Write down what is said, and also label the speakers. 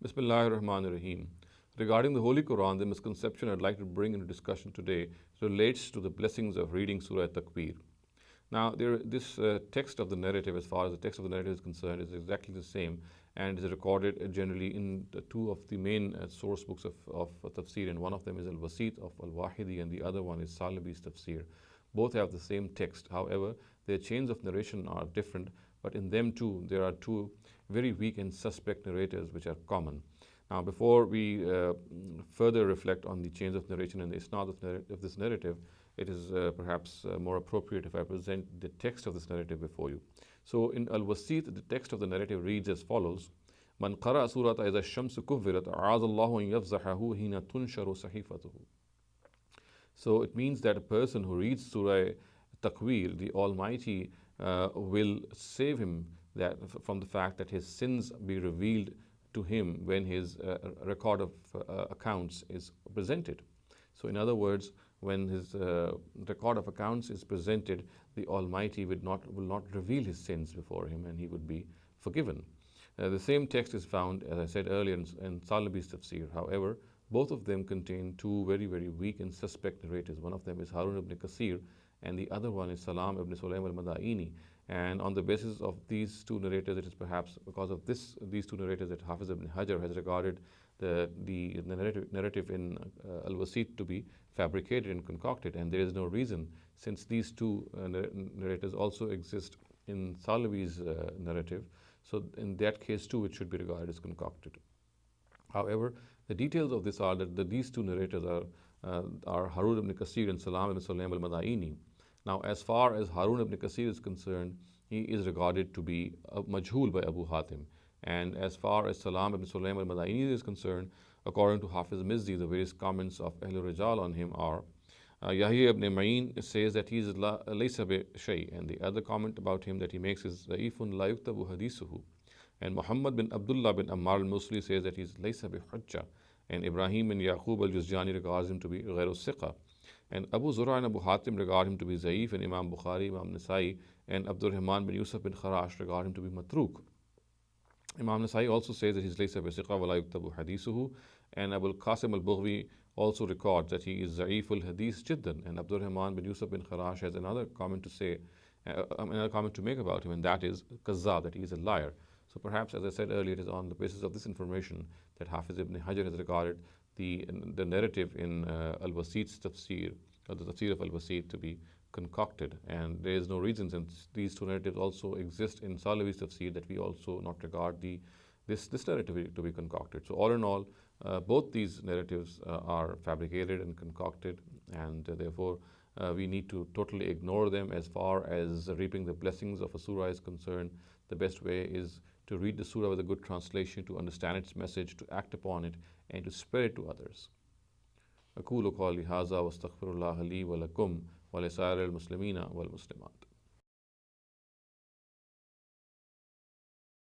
Speaker 1: Bismillahir Rahmanir Rahim. Regarding the Holy Quran, the misconception I'd like to bring into discussion today relates to the blessings of reading Surah At-Takwir. Now, this text of the narrative, as far as the text of the narrative is concerned, is exactly the same and is recorded generally in two of the main source books of tafsir, and one of them is Al-Wasit of Al-Wahidi and the other one is Salabi's tafsir. Both have the same text. However, their chains of narration are different, but in them too, there are two very weak and suspect narrators which are common. Now, before we further reflect on the chains of narration and the isnad of this narrative, it is perhaps more appropriate if I present the text of this narrative before you. So, in Al-Wasit, the text of the narrative reads as follows: Man qara surata iza shamsu kuvvirat a'adallahu an yafzahahu hina tunsharu sahifatuhu. So, it means that a person who reads Surah Takwir, the Almighty will save him from the fact that his sins be revealed to him when his record of accounts is presented. So, in other words, when his record of accounts is presented, the Almighty will not reveal his sins before him and he would be forgiven. The same text is found, as I said earlier, in Salabi's tafsir. However, both of them contain two very, very weak and suspect narrators. One of them is Harun ibn Kasir and the other one is Salam ibn Sulaym al-Madaini. And on the basis of these two narrators, it is perhaps because of these two narrators that Hafiz ibn Hajar has regarded the narrative in Al-Wasit to be fabricated and concocted. And there is no reason, since these two narrators also exist in Salabi's narrative. So in that case too, it should be regarded as concocted. However, the details of this are that these two narrators are Harun ibn Kasir and Salam ibn Sulaym al-Madaini. Now, as far as Harun ibn Kasir is concerned, he is regarded to be majhul by Abu Hatim. And as far as Salam ibn Sulaym al-Madaini is concerned, according to Hafiz Mizzi, the various comments of Ahlul Rijal on him are Yahya ibn Ma'in says that he is laysa bi shay, and the other comment about him that he makes is Za'ifun la yuktabu hadithuhu. And Muhammad bin Abdullah bin Ammar al-Musli says that he is laysa bi hujja. And Ibrahim bin Yaqub al-Juzjani regards him to be ghayru siqa. And Abu Zura and Abu Hatim regard him to be Zaif, and Imam Bukhari, Imam Nasai, and Abdul Rahman bin Yusuf bin Kharash regard him to be Matruk. Imam Nasai also says that he is laysa bi siqa wa la yuktabu hadithuhu. And Abu Qasim al-Bughwi also records that he is Zaif al-Hadith Jiddan. And Abdul Rahman bin Yusuf bin Kharash has another comment to say, another comment to make about him, and that is Kazzab, that he is a liar. So perhaps, as I said earlier, it is on the basis of this information that Hafiz ibn Hajar has regarded the narrative in Al-Wasit's tafsir, or the tafsir of Al-Wasit, to be concocted. And there is no reason, since these two narratives also exist in Salabi's tafsir, that we also not regard this narrative to be concocted. So all in all, both these narratives are fabricated and concocted, and therefore we need to totally ignore them. As far as reaping the blessings of a surah is concerned, the best way is to read the surah with a good translation, to understand its message, to act upon it, and to spread it to others. أقول قولي هذا واستغفر الله لي ولكم ولسائر المسلمين والمسلمات.